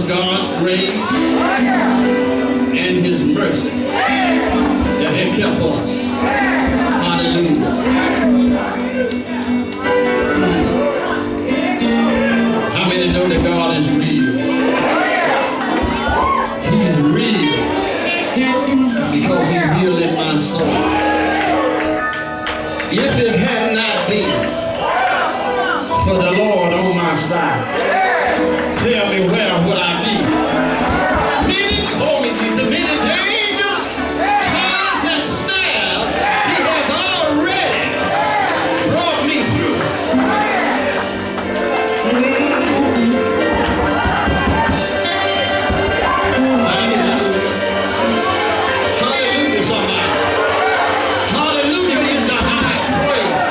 was God's grace and his mercy that had kept us. Hallelujah. How many know that God is real? He's real because he healed in my soul. If it had not been for the Lord on my side, tell me where would I be? Many told me, Jesus, many dangers, trials, and snares he has already brought me through. Hallelujah. Hallelujah, somebody. Hallelujah is the highest praise.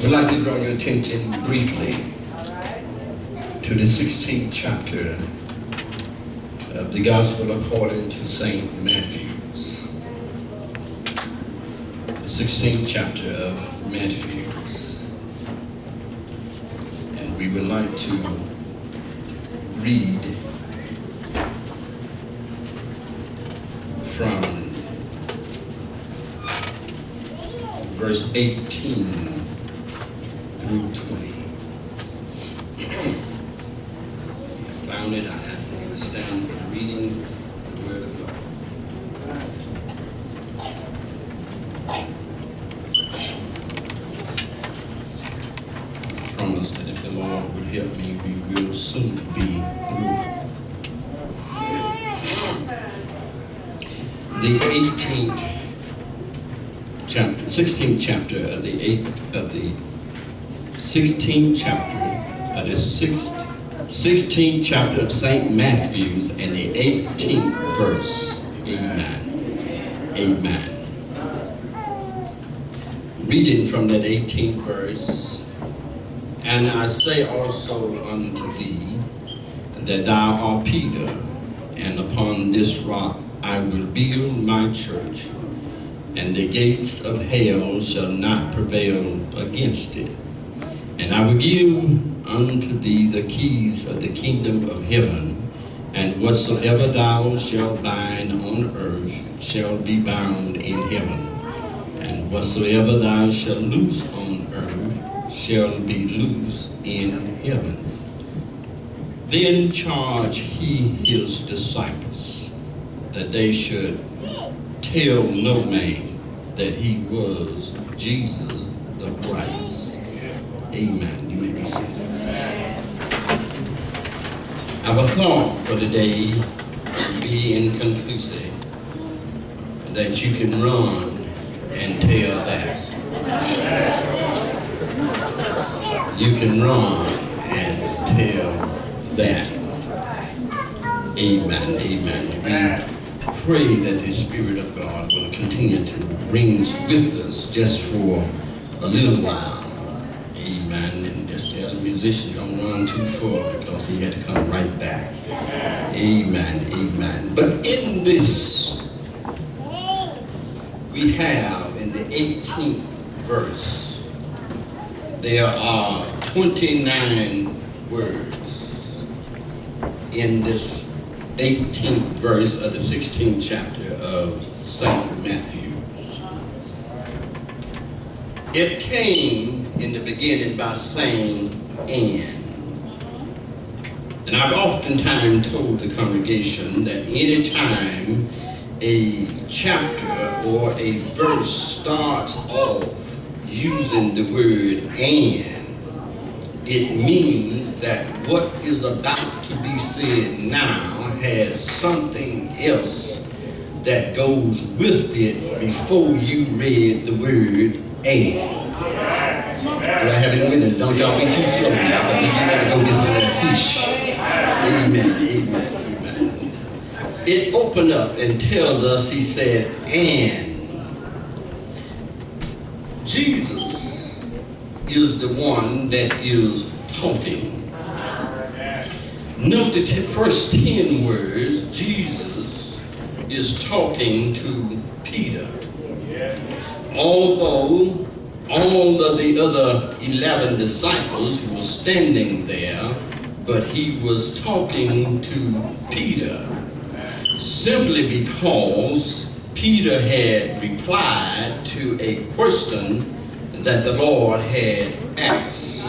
I'd like to draw your attention briefly to the 16th chapter of the Gospel according to St. Matthew's. The 16th chapter of Matthew's. And we would like to read from verse 18 through 20. Found it. I have to stand for the reading of the Word of God. I promise that if the Lord would help me, we will soon be through. The 18th chapter, 16th chapter of the 16th chapter of the 16th chapter of St. Matthew's and the 18th verse. Amen. Amen. Reading from that 18th verse, and I say also unto thee that thou art Peter, and upon this rock I will build my church, and the gates of hell shall not prevail against it. And I will give unto thee the keys of the kingdom of heaven, and whatsoever thou shalt bind on earth shall be bound in heaven, and whatsoever thou shalt loose on earth shall be loose in heaven. Then charged he his disciples that they should tell no man that he was Jesus the Christ. Amen. You may be seated. Our thought for today will be inconclusive, that you can run and tell that. You can run and tell that. Amen. Amen. We pray that the Spirit of God will continue to bring with us just for a little while. Amen. And just tell the musician don't run too far because he had to come right back. Amen. Amen. But in this, we have in the 18th verse, there are 29 words in this 18th verse of the 16th chapter of St. Matthew. It came in the beginning by saying, and I've oftentimes told the congregation that any time a chapter or a verse starts off using the word and, it means that what is about to be said now has something else that goes with it before you read the word and. Do I have any witness? Don't y'all be too slow now, because you gotta go get some of that fish. Amen, amen, amen. it opened up and tells us, he said, and Jesus is the one that is talking. Note the first 10 words, Jesus is talking to Peter. Although all of the other 11 disciples were standing there, but he was talking to Peter simply because Peter had replied to a question that the Lord had asked.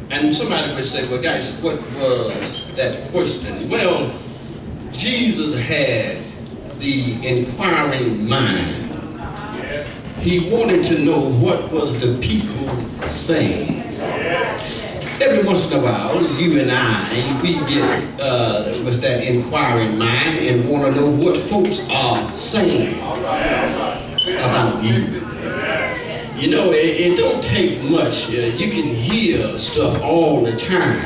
And somebody would say, well, guys, what was that question? Well, Jesus had the inquiring mind. He wanted to know what was the people saying. Every once in a while, you and I, we get with that inquiring mind and want to know what folks are saying about you. You know, it don't take much. You can hear stuff all the time.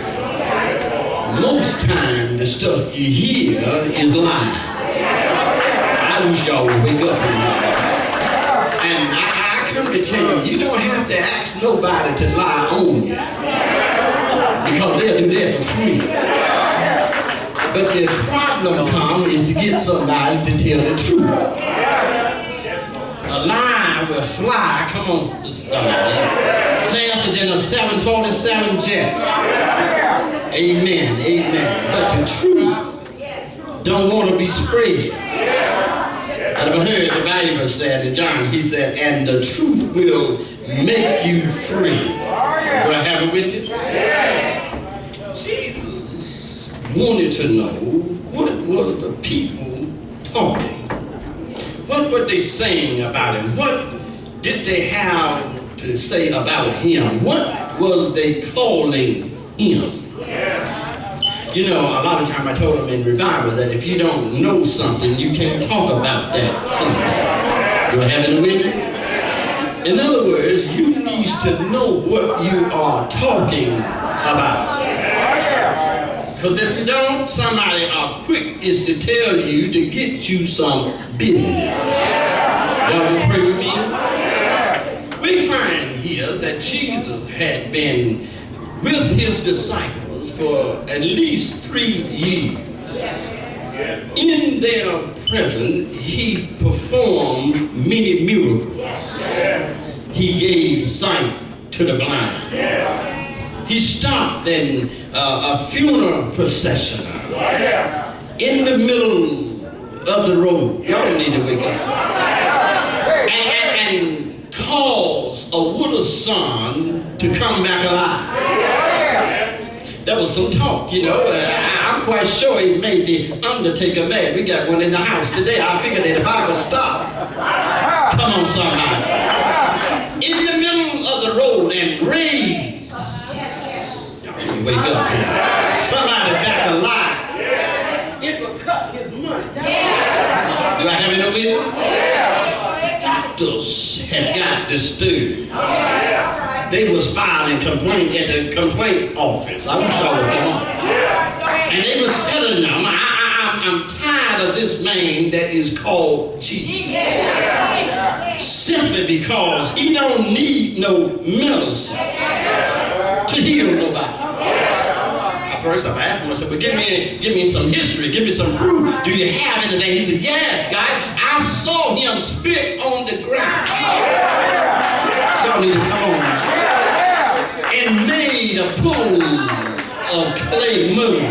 Most time, the stuff you hear is lying. I wish y'all would wake up and I come to tell you, you don't have to ask nobody to lie on you, because they'll do that for free. But the problem comes is to get somebody to tell the truth. A lie will fly, come on, faster than a 747 jet. Amen, amen. But the truth don't want to be spread. I've heard the Bible said in John, he said, and the truth will make you free. Do I have a witness? Jesus wanted to know, what was the people talking? What were they saying about him? What did they have to say about him? What was they calling him? You know, a lot of time I told them in revival that if you don't know something, you can't talk about that something. Do I have any witness? In other words, you need to know what you are talking about. Because if you don't, somebody quick is to tell you to get you some business. Y'all gonna pray with me? We find here that Jesus had been with his disciples for at least 3 years. In their presence, he performed many miracles. He gave sight to the blind. He stopped in a funeral procession in the middle of the road. Y'all need to wake up. And caused a widow's son to come back alive. There was some talk, you know. I'm quite sure he made the undertaker mad. We got one in the house today. I figured that if I would stop, come on somebody, in the middle of the road and raise, wake up, somebody back alive, it will cut his money. Do I have any witness? Doctors had got disturbed. They was filing complaint at the complaint office. I wish I would come on. And they was telling them, I'm tired of this man that is called Jesus. Simply because he don't need no medicine to heal nobody. First I've asked him, I said, but give me some history, give me some proof. Do you have anything? He said, yes, guys, I saw him spit on the ground. Y'all need to come on now. And made a pool of clay mud.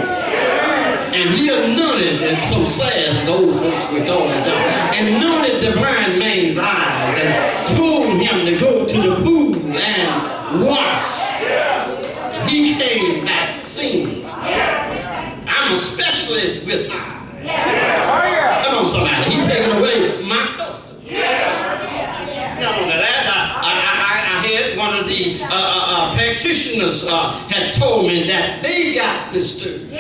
And he anointed, and so sad as the old folks were calling it, and anointed the blind man's eyes and told him to go to the pool and wash. He came back seeing. I'm a specialist with eyes. Come on, somebody. He's taking away my custom. Not only that, I had one of the practitioners had told me that they got disturbed. He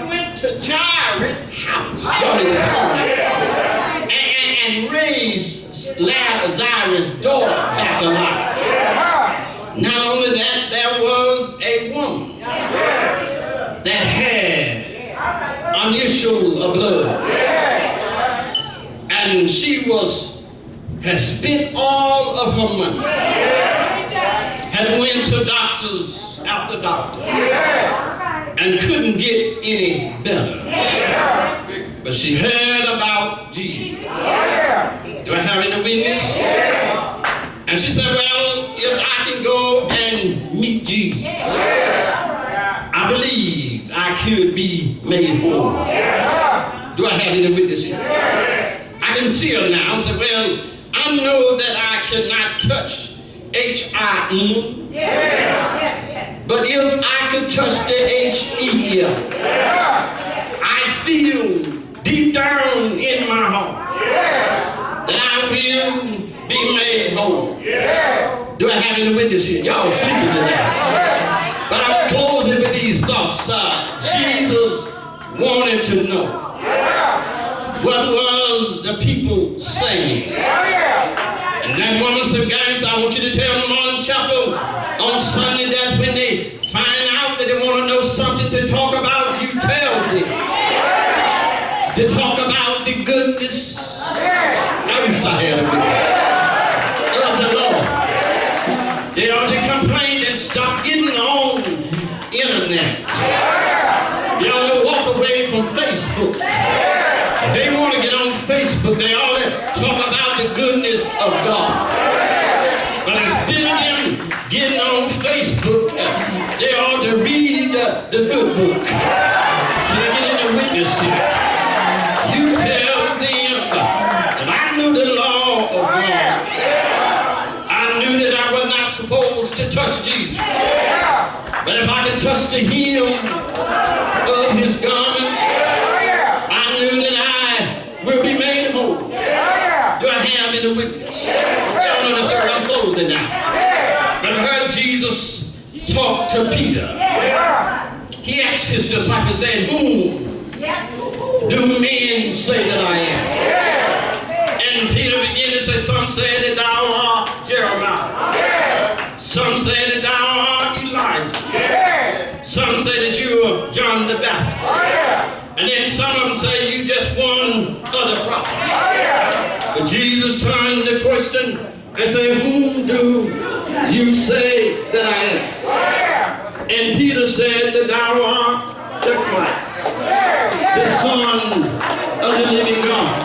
went to Jairus' house. Y'all need to come on. And raised Lazarus' daughter back alive. Not only that, there was a woman that had an issue of blood. And she had spent all of her money, had went to doctors after doctor, and couldn't get any better. But she heard about Jesus. Do I have any witness? And she said, well, if I can go and meet Jesus, I believe I could be made whole. Do I have any witness here? I can see her now and say, well, I know that I cannot touch H-I-M. But if I could touch the H-E-M, I feel deep down in my heart that I will be made whole. Do I have any witness here? Y'all sleeping today. But I'm closing with these thoughts. Jesus wanted to know what was the people saying. And that woman said, guys, I want you to tell them on chapel on Sunday that when they find out that they want to know something to talk about, you tell them to talk about the goodness. I wish I had a witness of the Lord. They ought to complain and stop getting on internet. They ought to walk away from Facebook. If they want to get on Facebook, they ought to talk about the goodness of God. But instead of them getting on Facebook, they ought to read the good book. Can I get any witness here? You tell them that I knew the law of God. I knew that I was not supposed to touch Jesus. But if I could touch the hem of his garment, I knew that I will be made whole. Do I have any witness? I don't understand. I'm closing now. But I heard Jesus talk to Peter. He asked his disciples, saying, whom do men say that I am? And Peter began to say, some say that thou art Jeremiah. Some say that thou art Elijah. Some say that you are John the Baptist. And then some of them say you just one of the prophets. But Jesus turned the question and said, whom do you say that I am? And Peter said that thou art the Christ, the Son of the living God.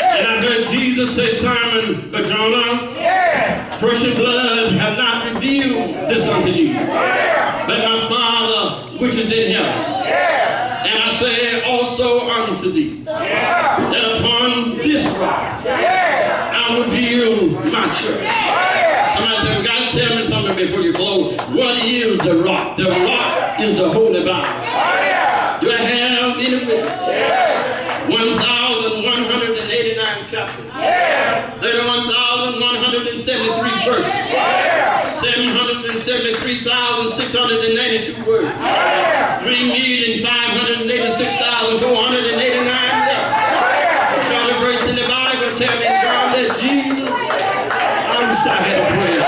And I heard Jesus say, Simon Barjona, flesh and blood have not revealed this unto you, but my Father which is in heaven. And I say also unto thee, that upon this rock I will build my church. Somebody say, well, guys, tell me something before you close. What is the rock? The rock is the Holy Bible. Do I have any witness? 1,189 chapters. 31,173 verses. 773,692 words. 3,586,489 letters. Show the verse in the Bible tell me, John, that Jesus, I wish I had a prayer.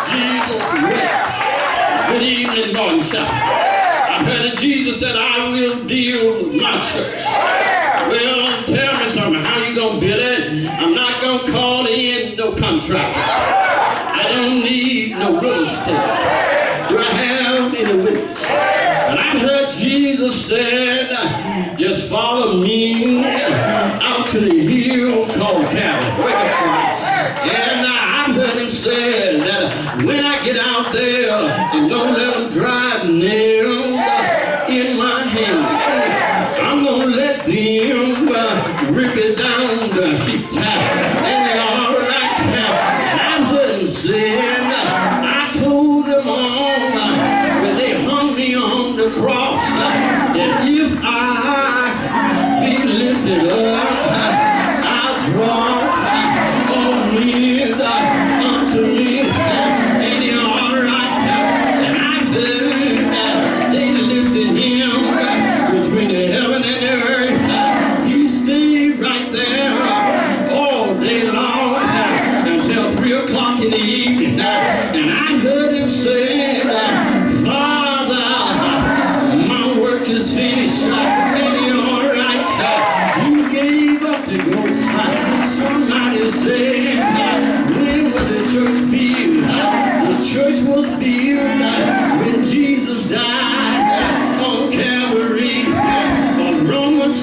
Jesus wept. Good evening, morning shout. I heard that Jesus said, I will build my church. Well, tell me something. How you going to build it? I'm not going to call in no contract. I don't need no real estate. Do I have any witness? But I heard Jesus said, just follow me out to the hill called Calvary. Wake up, son. And I heard him say that when I get out there, and don't let them drive nailed in my hand. I'm going to let them rip it down the feet tight. And they're all right now. And I heard him say, I told them all when they hung me on the cross that if I be lifted up, I'll draw all men unto me. And they're all right now. And I heard they lifted him between the heaven and the earth. He stayed right there all day long until 3 o'clock in the evening. And I heard him say, Father, my work is finished.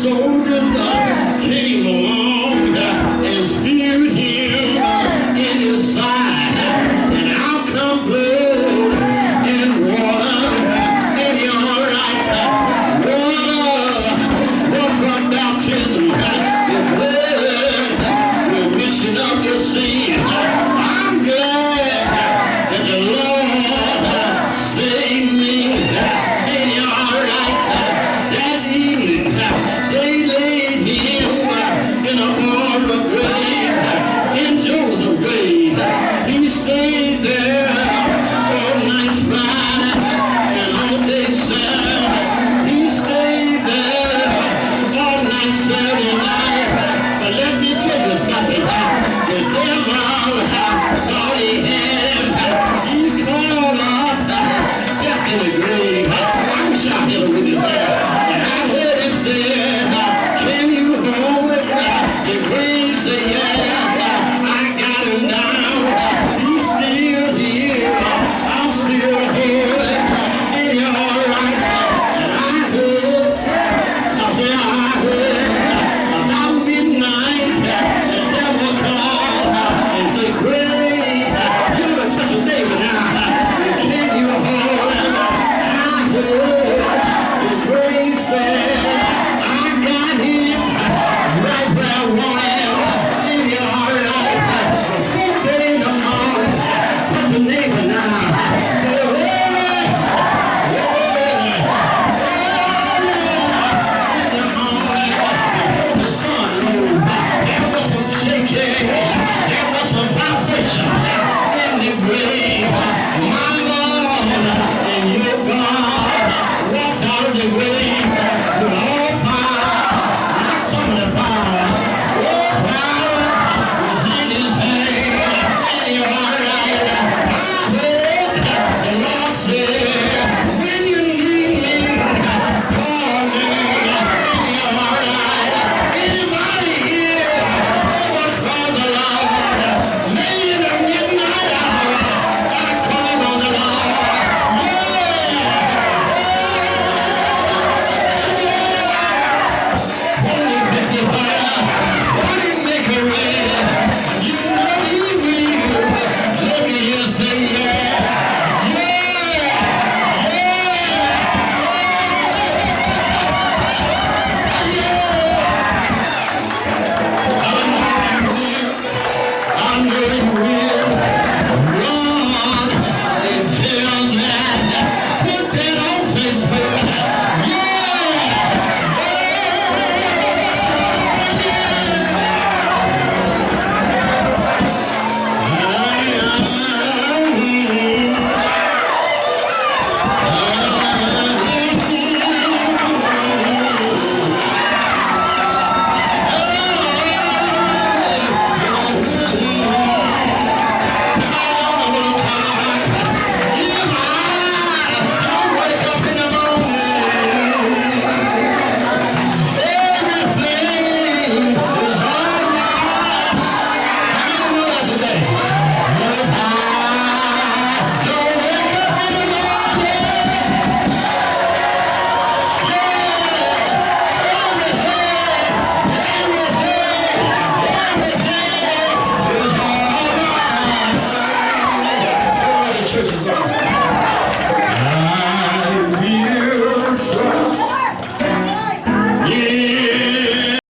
soldiers of